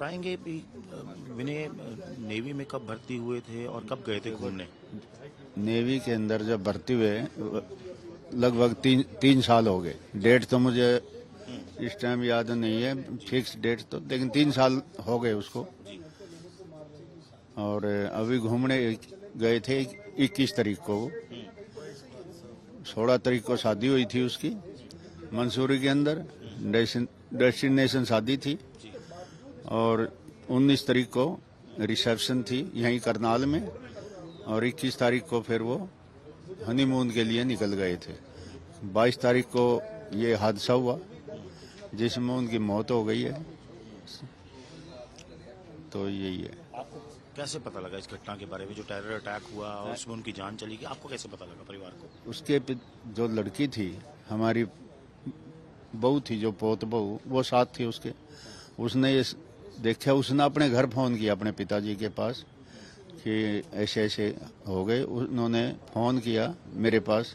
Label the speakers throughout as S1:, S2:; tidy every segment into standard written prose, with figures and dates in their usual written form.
S1: बताएंगे भी विनय नेवी में कब भर्ती हुए थे और कब गए थे घूमने?
S2: नेवी के अंदर जब भर्ती हुए लगभग तीन साल हो गए। डेट तो मुझे इस टाइम याद नहीं है फिक्स डेट तो, लेकिन 3 साल हो गए उसको। और अभी घूमने गए थे 21 तारीख को। 16 तारीख को शादी हुई थी उसकी मंसूरी के अंदर, डेस्टिनेशन शादी थी। और 19 तारीख को रिसेप्शन थी यहीं करनाल में, और 21 तारीख को फिर वो हनीमून के लिए निकल गए थे। 22 तारीख को ये हादसा हुआ जिसमें उनकी मौत हो गई है। तो यही है।
S1: आपको कैसे पता लगा इस घटना के बारे में, जो टेरर अटैक हुआ और उसमें उनकी जान चली गई? आपको कैसे पता लगा परिवार को?
S2: उसके जो लड़की थी, हमारी बहू थी, जो पोत बहू, वो साथ थी उसके। उसने ये देखा, उसने अपने घर फोन किया अपने पिताजी के पास कि ऐसे ऐसे हो गए। उन्होंने फोन किया मेरे पास,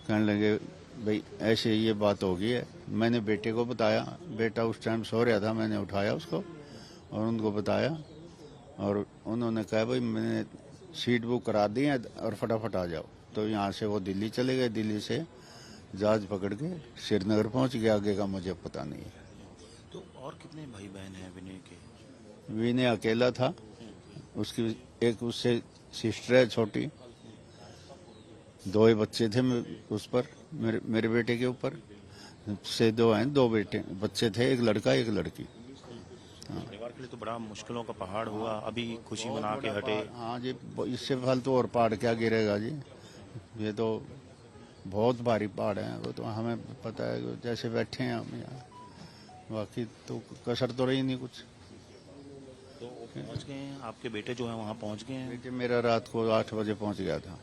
S2: कहने लगे भाई ऐसे ये बात हो गई है। मैंने बेटे को बताया, बेटा उस टाइम सो रहा था, मैंने उठाया उसको और उनको बताया। और उन्होंने कहा भाई मैंने सीट बुक करा दी है और फटाफट आ जाओ। तो यहाँ से वो दिल्ली चले गए, दिल्ली से जहाज पकड़ के श्रीनगर पहुंच गया। आगे का मुझे पता नहीं है।
S1: तो और कितने भाई बहन हैं विनय के?
S2: विनय अकेला था, उसकी एक उससे सिस्टर है छोटी, 2 बच्चे थे उस पर, मेरे बेटे के ऊपर से 2 हैं, 2 बच्चे थे, एक लड़का एक लड़की।
S1: परिवार के लिए तो बड़ा मुश्किलों का पहाड़ हुआ, अभी खुशी मना के हटे।
S2: हाँ जी, इससे फालतू और पहाड़ क्या गिरेगा जी। ये तो बहुत भारी पहाड़ है, वो तो हमें पता है, जैसे बैठे हैं हम यहाँ। बाकी तो कसर तो रही नहीं कुछ।
S1: तो पहुंच गए हैं आपके बेटे जो है वहाँ पहुंच गए हैं?
S2: बेटे मेरा रात को 8 बजे पहुंच गया था।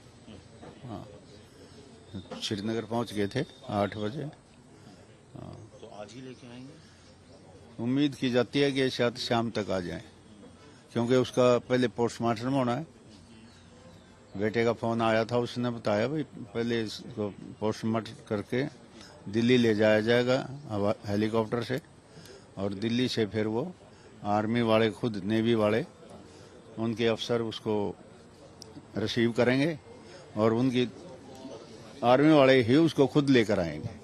S2: हाँ, श्रीनगर पहुंच गए थे 8 बजे। हाँ,
S1: तो आज ही लेके आएंगे?
S2: उम्मीद की जाती है कि शायद शाम तक आ जाए, क्योंकि उसका पहले पोस्टमार्टम होना है। बेटे का फोन आया था, उसने बताया भाई पहले इसको पोस्टमार्टम करके दिल्ली ले जाया जाएगा हेलीकॉप्टर से, और दिल्ली से फिर वो आर्मी वाले, खुद नेवी वाले, उनके अफसर उसको रिसीव करेंगे और उनकी आर्मी वाले ही उसको खुद लेकर आएंगे।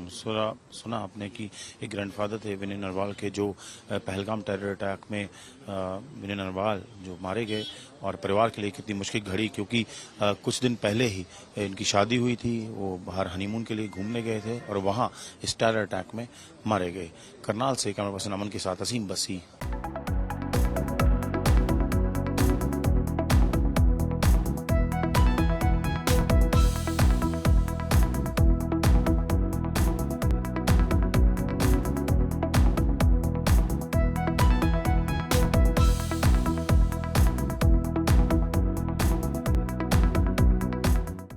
S1: सुना आपने कि एक ग्रैंडफादर थे विनय नरवाल के, जो पहलगाम टेरर अटैक में विनय नरवाल जो मारे गए, और परिवार के लिए कितनी मुश्किल घड़ी, क्योंकि कुछ दिन पहले ही इनकी शादी हुई थी, वो बाहर हनीमून के लिए घूमने गए थे और वहाँ इस टेरर अटैक में मारे गए। करनाल से कैमरा पर्सन अमन के साथ असीम बसी।